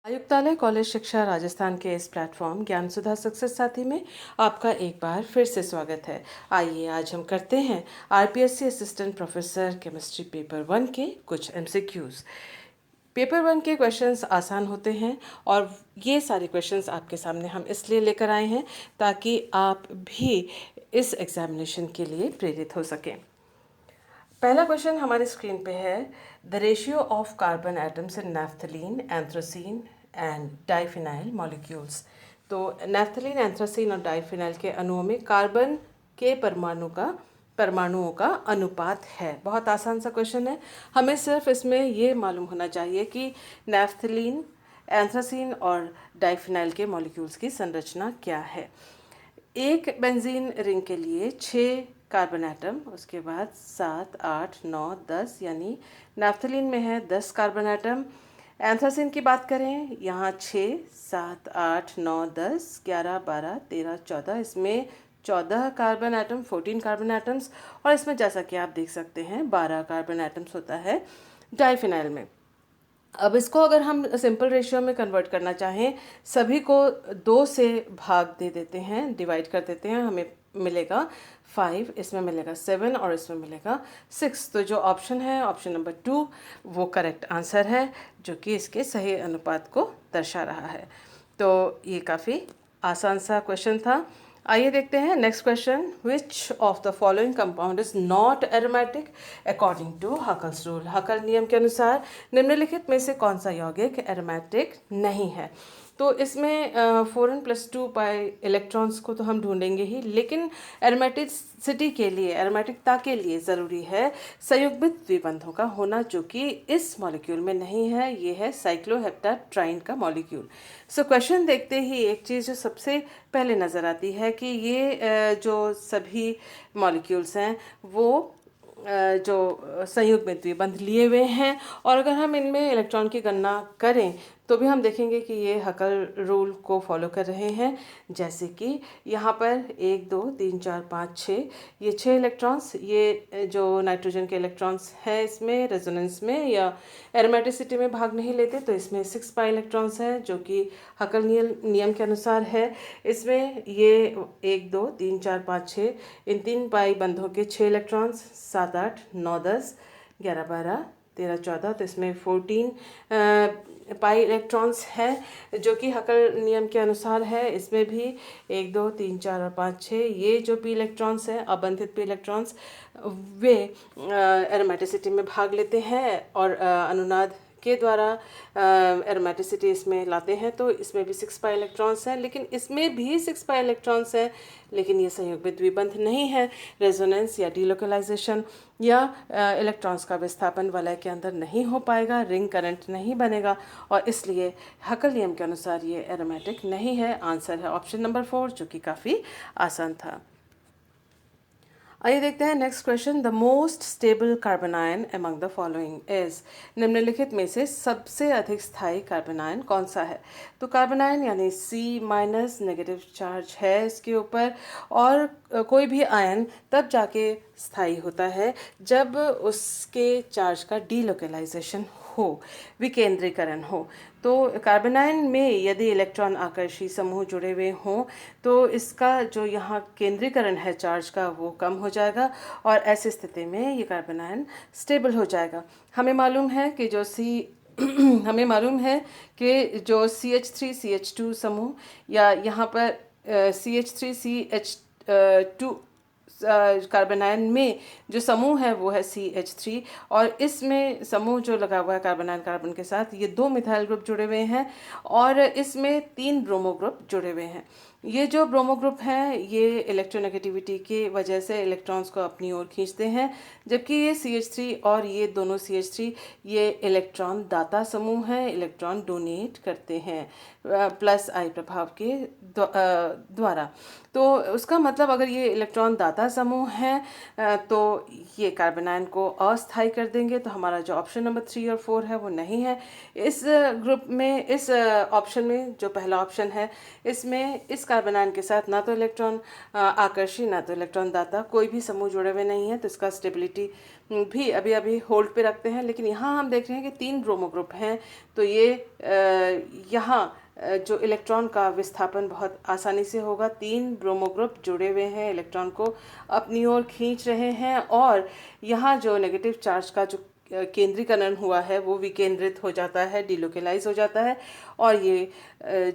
आयुक्तालय कॉलेज शिक्षा राजस्थान के इस प्लेटफॉर्म ज्ञान सुधा सक्सेस साथी में आपका एक बार फिर से स्वागत है। आइए आज हम करते हैं RPSC assistant professor chemistry paper 1 के कुछ एमसीक्यूज। पेपर 1 के क्वेश्चंस आसान होते हैं और ये सारे क्वेश्चंस आपके सामने हम इसलिए लेकर आए हैं ताकि आप भी इस एग्जामिनेशन के लिए प्रेरित हो सकें। पहला क्वेश्चन हमारी स्क्रीन पे है, the ratio of carbon atoms in naphthalene, anthracene and diphenyl molecules. तो नैफ्थलीन, एंथ्रासीन और डाइफिनाइल के अणुओं में कार्बन के परमाणुओं का अनुपात है। बहुत आसान सा क्वेश्चन है। हमें सिर्फ इसमें ये मालूम होना चाहिए कि नैफ्थलीन, एंथ्रासीन और डाइफिनाइल के मॉलिक्यूल्स की संरचना क्या है। एक बेंजीन रिंग के लिए 6 कार्बन एटम, उसके बाद 7, 8, 9, 10, यानी नैफ्थलीन में है 10 कार्बन एटम। एंथ्रासीन की बात करें, यहाँ 6, 7, 8, 9, 10, 11, 12, 13, 14, इसमें 14 कार्बन एटम, 14 कार्बन एटम्स। और इसमें जैसा कि आप देख सकते हैं 12 कार्बन एटम्स होता है डाइफिनाइल में। अब इसको अगर हम सिंपल रेशियो में कन्वर्ट करना चाहें, सभी को 2 से भाग दे देते हैं, डिवाइड कर देते हैं, हमें मिलेगा 5, इसमें मिलेगा 7 और इसमें मिलेगा 6। तो जो ऑप्शन है, ऑप्शन नंबर 2, वो करेक्ट आंसर है, जो कि इसके सही अनुपात को दर्शा रहा है। तो ये काफ़ी आसान सा क्वेश्चन था। आइए देखते हैं next question, which of the following compound is not aromatic according to Huckel's rule. Huckel नियम के अनुसार निम्नलिखित में से कौन सा यौगिक एरोमेटिक नहीं है। तो इसमें 4n+2 पाई इलेक्ट्रॉन्स को तो हम ढूंढेंगे ही, लेकिन एरोमेटिसिटी के लिए, एरोमेटिकता के लिए ज़रूरी है संयुग्मित द्विबंधों का होना, जो कि इस मॉलिक्यूल में नहीं है। ये है साइक्लोहेप्टाट्राइन का मॉलिक्यूल। सो क्वेश्चन देखते ही एक चीज़ जो सबसे पहले नज़र आती है कि ये जो सभी मॉलिक्यूल्स हैं वो जो संयुग्मित द्विबंध लिए हुए हैं, और अगर हम इनमें इलेक्ट्रॉन की गणना करें तो भी हम देखेंगे कि ये हकल रूल को फॉलो कर रहे हैं। जैसे कि यहाँ पर 1, 2, 3, 4, 5, 6, ये 6 इलेक्ट्रॉन्स, ये जो नाइट्रोजन के इलेक्ट्रॉन्स हैं इसमें रेजोनेंस में या एरोमेटिसिटी में भाग नहीं लेते, तो इसमें 6 पाई इलेक्ट्रॉन्स हैं, जो कि हकल नियम के अनुसार है। इसमें ये 1, 2, 3, 4, 5, 6, इन 3 पाई बंधों के 6 इलेक्ट्रॉन्स, 7, 8, 9, 10, 11, 12, 13, 14, तो इसमें 14 पाई इलेक्ट्रॉन्स हैं, जो कि हकल नियम के अनुसार है। इसमें भी 1, 2, 3, 4 और 5, 6, ये जो पी इलेक्ट्रॉन्स हैं, अबंधित पी इलेक्ट्रॉन्स, वे एरोमेटिसिटी में भाग लेते हैं और अनुनाद के द्वारा एरोमेटिसिटी इसमें लाते हैं। तो इसमें भी 6 पाई इलेक्ट्रॉन्स हैं, लेकिन इसमें भी 6 पाई इलेक्ट्रॉन्स हैं, लेकिन ये संयुग्मित द्विबंध नहीं है। रेजोनेंस या डीलोकलाइजेशन या इलेक्ट्रॉन्स का विस्थापन वलय के अंदर नहीं हो पाएगा, रिंग करंट नहीं बनेगा, और इसलिए हकल नियम के अनुसार ये एरोमेटिक नहीं है। आंसर है ऑप्शन नंबर 4, जो कि काफ़ी आसान था। आइए देखते हैं next question, the most stable carbon ion among the following is. निम्नलिखित में से सबसे अधिक स्थायी कार्बन आयन कौन सा है। तो कार्बन आयन यानी C- नेगेटिव चार्ज है इसके ऊपर, और कोई भी आयन तब जाके स्थायी होता है जब उसके चार्ज का डीलोकलाइजेशन हो, विकेंद्रीकरण हो। तो कार्बन आयन में यदि इलेक्ट्रॉन आकर्षी समूह जुड़े हुए हों तो इसका जो यहाँ केंद्रीकरण है चार्ज का, वो कम हो जाएगा, और ऐसी स्थिति में ये कार्बन आयन स्टेबल हो जाएगा। हमें मालूम है कि जो हमें मालूम है कि जो CH3CH2 समूह, या यहाँ पर CH3CH2 कार्बन आयन में जो समूह है वो है CH3, और इसमें समूह जो लगा हुआ है कार्बन आयन कार्बन के साथ, ये 2 मिथाइल ग्रुप जुड़े हुए हैं, और इसमें 3 ब्रोमो ग्रुप जुड़े हुए हैं। ये जो ब्रोमो ग्रुप हैं ये इलेक्ट्रोनेगेटिविटी की वजह से इलेक्ट्रॉन्स को अपनी ओर खींचते हैं, जबकि ये CH3 और ये दोनों CH3 ये इलेक्ट्रॉन दाता समूह हैं, इलेक्ट्रॉन डोनेट करते हैं प्लस आई प्रभाव के द्वारा। तो उसका मतलब अगर ये इलेक्ट्रॉन दाता समूह हैं तो ये कार्बन आयन को अस्थायी कर देंगे। तो हमारा जो ऑप्शन नंबर 3 और 4 है वो नहीं है। इस ग्रुप में, इस ऑप्शन में जो पहला ऑप्शन है, इसमें इस कार्बन आयन के साथ ना तो इलेक्ट्रॉन आकर्षी ना तो इलेक्ट्रॉन दाता, कोई भी समूह जुड़े हुए नहीं है, तो इसका स्टेबिलिटी भी अभी अभी होल्ड पे रखते हैं। लेकिन यहाँ हम देख रहे हैं कि 3 ब्रोमो ग्रुप हैं, तो ये यहाँ जो इलेक्ट्रॉन का विस्थापन बहुत आसानी से होगा। 3 ब्रोमो ग्रुप जुड़े हुए हैं, इलेक्ट्रॉन को अपनी ओर खींच रहे हैं, और यहाँ जो नेगेटिव चार्ज का जो केंद्रीकरण हुआ है वो विकेंद्रित हो जाता है, डिलोकलाइज हो जाता है, और ये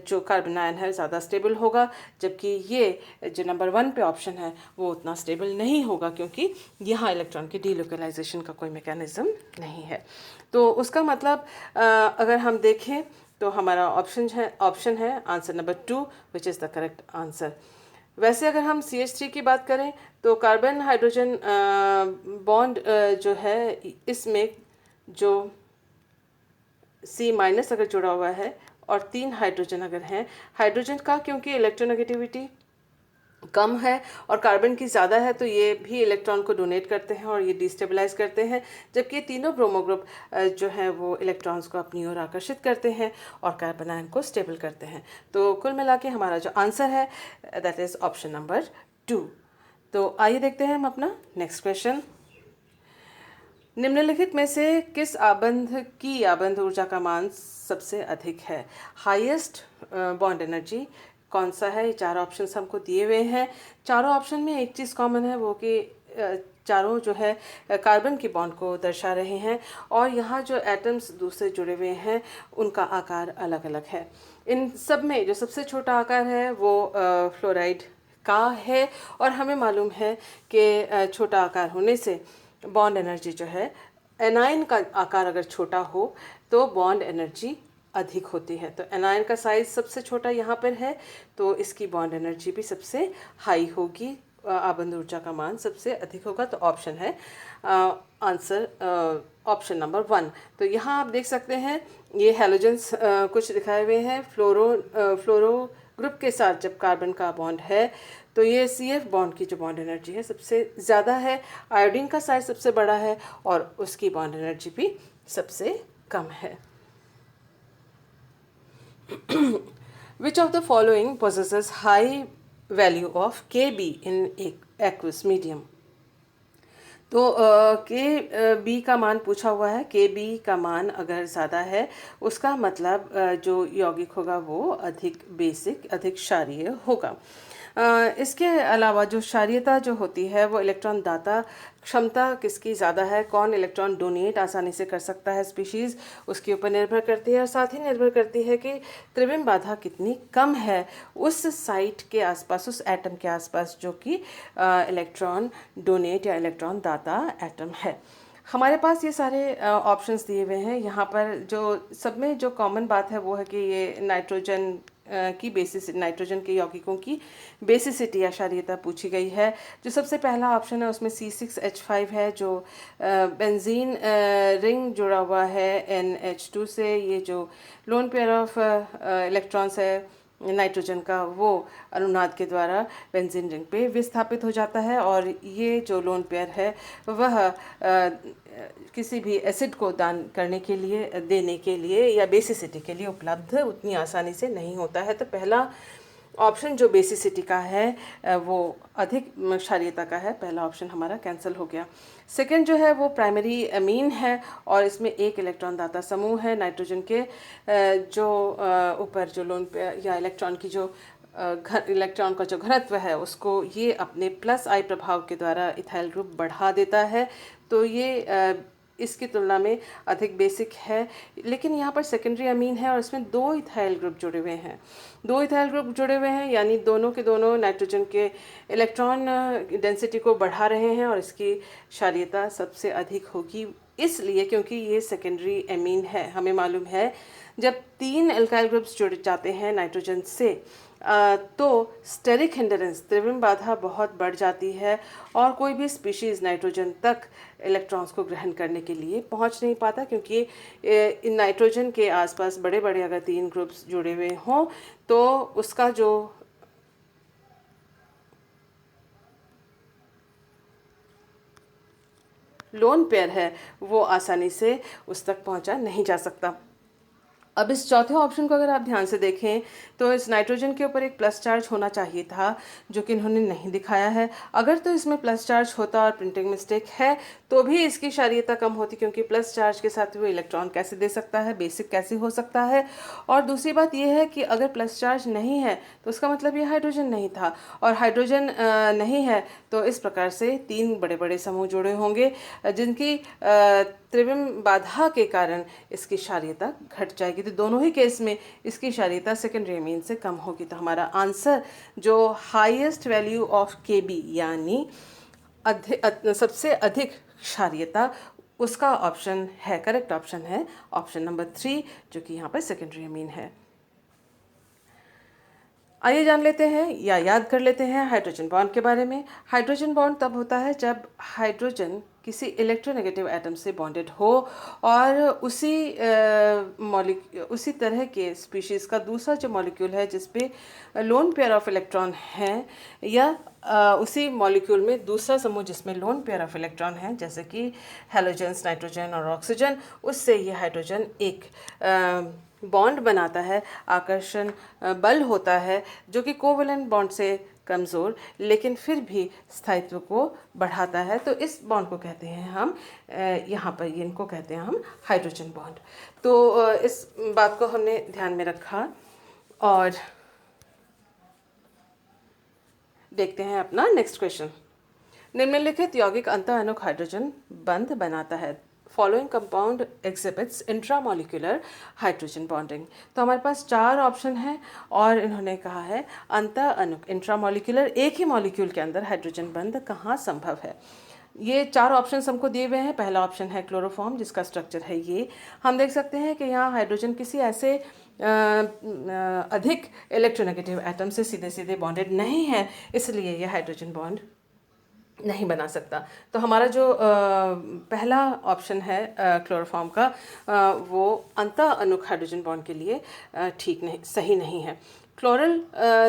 जो कार्बन आयन है ज़्यादा स्टेबल होगा, जबकि ये जो नंबर 1 पे ऑप्शन है वो उतना स्टेबल नहीं होगा, क्योंकि यहाँ इलेक्ट्रॉन की डिलोकलाइजेशन का कोई मैकेनिज्म नहीं है। तो उसका मतलब अगर हम देखें तो हमारा ऑप्शन है answer number 2 which is the correct answer. वैसे अगर हम CH3 की बात करें तो कार्बन हाइड्रोजन बॉन्ड जो है इसमें जो C- अगर जुड़ा हुआ है और 3 हाइड्रोजन अगर हैं, हाइड्रोजन का क्योंकि इलेक्ट्रोनेगेटिविटी कम है और कार्बन की ज़्यादा है, तो ये भी इलेक्ट्रॉन को डोनेट करते हैं और ये डिस्टेबलाइज करते हैं, जबकि तीनों ब्रोमो ग्रुप जो हैं वो इलेक्ट्रॉन्स को अपनी ओर आकर्षित करते हैं और कार्बन आयन को स्टेबल करते हैं। तो कुल मिला के हमारा जो आंसर है दैट इज़ ऑप्शन नंबर 2। तो आइए देखते हैं हम अपना नेक्स्ट क्वेश्चन। निम्नलिखित में से किस आबंध ऊर्जा का मान सबसे अधिक है? हाईएस्ट बॉन्ड एनर्जी कौन सा है? ये 4 ऑप्शंस हमको दिए हुए हैं। चारों ऑप्शन में एक चीज़ कॉमन है, वो कि चारों जो है कार्बन की बॉन्ड को दर्शा रहे हैं, और यहाँ जो एटम्स दूसरे जुड़े हुए हैं उनका आकार अलग अलग है। इन सब में जो सबसे छोटा आकार है वो फ्लोराइड का है, और हमें मालूम है कि छोटा आकार होने से बॉन्ड एनर्जी जो है, एनायन का आकार अगर छोटा हो तो बॉन्ड एनर्जी अधिक होती है। तो एनायन का साइज सबसे छोटा यहाँ पर है, तो इसकी बॉन्ड एनर्जी भी सबसे हाई होगी, आबंध ऊर्जा का मान सबसे अधिक होगा। तो ऑप्शन है आंसर ऑप्शन नंबर 1। तो यहाँ आप देख सकते हैं ये हैलोजेंस कुछ दिखाए हुए हैं। फ्लोरो ग्रुप के साथ जब कार्बन का बॉन्ड है तो ये CF बॉन्ड की जो बॉन्ड एनर्जी है सबसे ज़्यादा है, आयोडीन का साइज सबसे बड़ा है और उसकी बॉन्ड एनर्जी भी सबसे कम है। Which of the following possesses high value of Kb in aqueous medium? तो Kb का मान पूछा हुआ है। Kb का मान अगर ज़्यादा है उसका मतलब जो यौगिक होगा वो अधिक बेसिक, अधिक क्षारीय होगा। इसके अलावा जो क्षारीयता जो होती है वो इलेक्ट्रॉन दाता क्षमता किसकी ज़्यादा है, कौन इलेक्ट्रॉन डोनेट आसानी से कर सकता है स्पीशीज़, उसके ऊपर निर्भर करती है, और साथ ही निर्भर करती है कि त्रिविम बाधा कितनी कम है उस साइट के आसपास, उस एटम के आसपास जो कि इलेक्ट्रॉन डोनेट या इलेक्ट्रॉन दाता एटम है। हमारे पास ये सारे ऑप्शंस दिए हुए हैं। यहाँ पर जो सब में जो कॉमन बात है वो है कि ये नाइट्रोजन की बेसिस, नाइट्रोजन के यौगिकों की बेसिसिटी या क्षारीयता पूछी गई है। जो सबसे पहला ऑप्शन है उसमें C6H5 है, जो बेंजीन रिंग जुड़ा हुआ है NH2 से। ये जो लोन पेयर ऑफ इलेक्ट्रॉन्स है नाइट्रोजन का वो अनुनाद के द्वारा बेंजीन रिंग पे विस्थापित हो जाता है, और ये जो लोन पेयर है वह किसी भी एसिड को दान करने के लिए, देने के लिए या बेसिसिटी के लिए उपलब्ध उतनी आसानी से नहीं होता है। तो पहला ऑप्शन जो बेसिसिटी का है वो अधिक क्षारीयता का है, पहला ऑप्शन हमारा कैंसिल हो गया। सेकंड जो है वो प्राइमरी अमीन है और इसमें एक इलेक्ट्रॉन दाता समूह है। नाइट्रोजन के जो ऊपर जो लोन या इलेक्ट्रॉन की जो इलेक्ट्रॉन का जो घनत्व है उसको ये अपने +I प्रभाव के द्वारा इथाइल ग्रुप बढ़ा देता है, तो ये इसकी तुलना में अधिक बेसिक है। लेकिन यहाँ पर सेकेंडरी अमीन है और इसमें 2 इथाइल ग्रुप जुड़े हुए हैं, 2 इथाइल ग्रुप जुड़े हुए हैं, यानी दोनों के दोनों नाइट्रोजन के इलेक्ट्रॉन डेंसिटी को बढ़ा रहे हैं और इसकी क्षारीयता सबसे अधिक होगी, इसलिए क्योंकि ये सेकेंडरी अमीन है। हमें मालूम है जब 3 एल्काइल ग्रुप्स जुड़ जाते हैं नाइट्रोजन से तो स्टेरिक हिंडरेंस, त्रिविम बाधा बहुत बढ़ जाती है और कोई भी स्पीशीज़ नाइट्रोजन तक इलेक्ट्रॉन्स को ग्रहण करने के लिए पहुंच नहीं पाता, क्योंकि इन नाइट्रोजन के आसपास बड़े बड़े अगर 3 ग्रुप्स जुड़े हुए हों तो उसका जो लोन पेयर है वो आसानी से उस तक पहुंचा नहीं जा सकता। अब इस चौथे ऑप्शन को अगर आप ध्यान से देखें तो इस नाइट्रोजन के ऊपर एक प्लस चार्ज होना चाहिए था, जो कि इन्होंने नहीं दिखाया है। अगर तो इसमें प्लस चार्ज होता और प्रिंटिंग मिस्टेक है तो भी इसकी क्षारीयता कम होती, क्योंकि प्लस चार्ज के साथ वो इलेक्ट्रॉन कैसे दे सकता है, बेसिक कैसे हो सकता है। और दूसरी बात यह है कि अगर प्लस चार्ज नहीं है तो उसका मतलब ये हाइड्रोजन नहीं था, और हाइड्रोजन नहीं है तो इस प्रकार से 3 बड़े बड़े समूह जुड़े होंगे, जिनकी त्रिविम बाधा के कारण इसकी क्षारीयता घट जाएगी। तो दोनों ही केस में इसकी क्षारीयता सेकेंडरी अमीन से कम होगी। तो हमारा आंसर जो हाईएस्ट वैल्यू ऑफ Kb यानी सबसे अधिक क्षारीयता, उसका ऑप्शन है, करेक्ट ऑप्शन है ऑप्शन नंबर 3, जो कि यहाँ पर सेकेंडरी अमीन है। आइए जान लेते हैं या याद कर लेते हैं हाइड्रोजन बॉन्ड के बारे में। हाइड्रोजन बॉन्ड तब होता है जब हाइड्रोजन किसी इलेक्ट्रोनेगेटिव एटम से बॉन्डेड हो और उसी तरह के स्पीशीज़ का दूसरा जो मॉलिक्यूल है जिस पे लोन पेयर ऑफ इलेक्ट्रॉन है, या उसी मॉलिक्यूल में दूसरा समूह जिसमें लोन पेयर ऑफ इलेक्ट्रॉन है, जैसे कि हैलोजेंस, नाइट्रोजन और ऑक्सीजन, उससे ये हाइड्रोजन एक बॉन्ड बनाता है, आकर्षण बल होता है जो कि कोवेलेंट बॉन्ड से कमज़ोर लेकिन फिर भी स्थायित्व को बढ़ाता है। तो इस बॉन्ड को कहते हैं हम, यहाँ पर इनको कहते हैं हम हाइड्रोजन बॉन्ड। तो इस बात को हमने ध्यान में रखा और देखते हैं अपना नेक्स्ट क्वेश्चन। निम्नलिखित यौगिक अंतःअणुक हाइड्रोजन बंध बनाता है। Following compound exhibits intramolecular hydrogen bonding. तो हमारे पास 4 ऑप्शन हैं और इन्होंने कहा है अंतःअणुक इंट्रामोलिकुलर, एक ही मॉलिक्यूल के अंदर हाइड्रोजन बंध कहाँ संभव है। ये 4 ऑप्शन हमको दिए हुए हैं। पहला ऑप्शन है क्लोरोफॉर्म, जिसका स्ट्रक्चर है ये। हम देख सकते हैं कि यहाँ हाइड्रोजन किसी ऐसे अधिक इलेक्ट्रोनेगेटिव एटम से सीधे सीधे बॉन्डेड नहीं है, इसलिए यह हाइड्रोजन बॉन्ड नहीं बना सकता। तो हमारा जो पहला ऑप्शन है क्लोरोफॉर्म का, वो अंतःअणुक हाइड्रोजन बॉन्ड के लिए ठीक नहीं, सही नहीं है। क्लोरल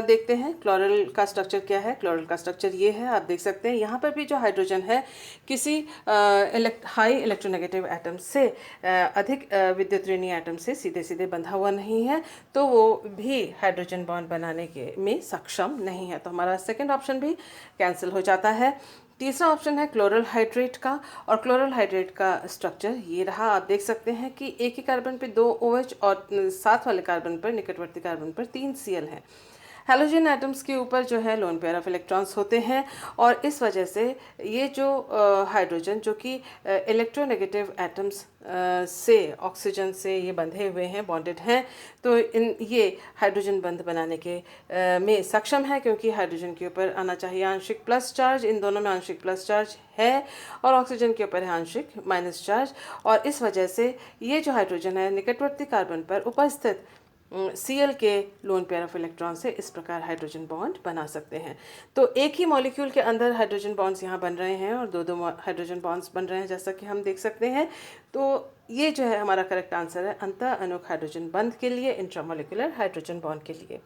देखते हैं, क्लोरल का स्ट्रक्चर क्या है। क्लोरल का स्ट्रक्चर ये है, आप देख सकते हैं यहाँ पर भी जो हाइड्रोजन है किसी हाई इलेक्ट्रोनेगेटिव एटम से अधिक विद्युत ऋणी एटम से सीधे सीधे बंधा हुआ नहीं है, तो वो भी हाइड्रोजन बॉन्ड बनाने के में सक्षम नहीं है। तो हमारा सेकंड ऑप्शन भी कैंसिल हो जाता है। तीसरा ऑप्शन है क्लोरल हाइड्रेट का, और क्लोरल हाइड्रेट का स्ट्रक्चर ये रहा। आप देख सकते हैं कि एक ही कार्बन पे 2 OH और साथ वाले कार्बन पर, निकटवर्ती कार्बन पर 3 Cl हैं। हैलोजन एटम्स के ऊपर जो है लोन पेयर ऑफ इलेक्ट्रॉन्स होते हैं, और इस वजह से ये जो हाइड्रोजन जो कि इलेक्ट्रोनेगेटिव एटम्स से, ऑक्सीजन से ये बंधे हुए हैं, बॉन्डेड हैं, तो ये हाइड्रोजन बंध बनाने के में सक्षम है, क्योंकि हाइड्रोजन के ऊपर आना चाहिए आंशिक प्लस चार्ज, इन दोनों में आंशिक प्लस चार्ज है, और ऑक्सीजन के ऊपर है आंशिक माइनस चार्ज, और इस वजह से ये जो हाइड्रोजन है निकटवर्ती कार्बन पर उपस्थित Cl के लोन पेयर ऑफ इलेक्ट्रॉन से इस प्रकार हाइड्रोजन बॉन्ड बना सकते हैं। तो एक ही मॉलिक्यूल के अंदर हाइड्रोजन बॉन्ड्स यहाँ बन रहे हैं और 2-2 हाइड्रोजन बॉन्ड्स बन रहे हैं, जैसा कि हम देख सकते हैं। तो ये जो है हमारा करेक्ट आंसर है अंतःअणुक हाइड्रोजन बंध के लिए, इंट्रामोलिकुलर हाइड्रोजन बॉन्ड के लिए।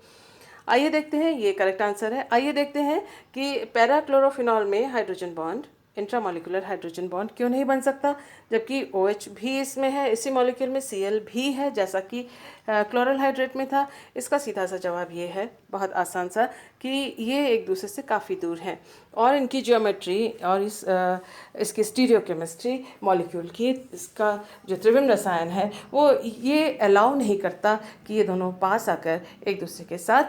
आइए देखते हैं, ये करेक्ट आंसर है। आइए देखते हैं कि पैराक्लोरोफिनॉल में hydrogen bond, intramolecular hydrogen bond क्यों नहीं बन सकता, जबकि OH भी इसमें है, इसी मॉलिक्यूल में Cl भी है, जैसा कि क्लोरल हाइड्रेट में था। इसका सीधा सा जवाब ये है, बहुत आसान सा, कि ये एक दूसरे से काफ़ी दूर हैं, और इनकी ज्योमेट्री और इसकी स्टीरियोकेमिस्ट्री मॉलिक्यूल की, इसका जो त्रिविम रसायन है वो ये अलाउ नहीं करता कि ये दोनों पास आकर एक दूसरे के साथ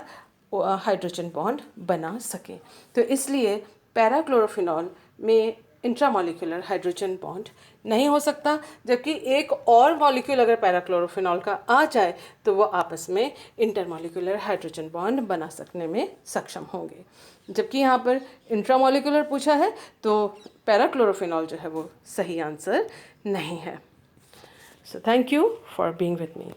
हाइड्रोजन बॉन्ड बना सकें। तो इसलिए पैराक्लोरोफिनॉल में इंट्रामोलिकुलर हाइड्रोजन बॉन्ड नहीं हो सकता, जबकि एक और मॉलिक्यूल अगर पैराक्लोरोफिनॉल का आ जाए तो वो आपस में इंटरमोलिकुलर हाइड्रोजन बॉन्ड बना सकने में सक्षम होंगे। जबकि यहाँ पर इंट्रामोलिकुलर पूछा है तो पैराक्लोरोफिनॉल जो है वो सही आंसर नहीं है। So thank you for being with me.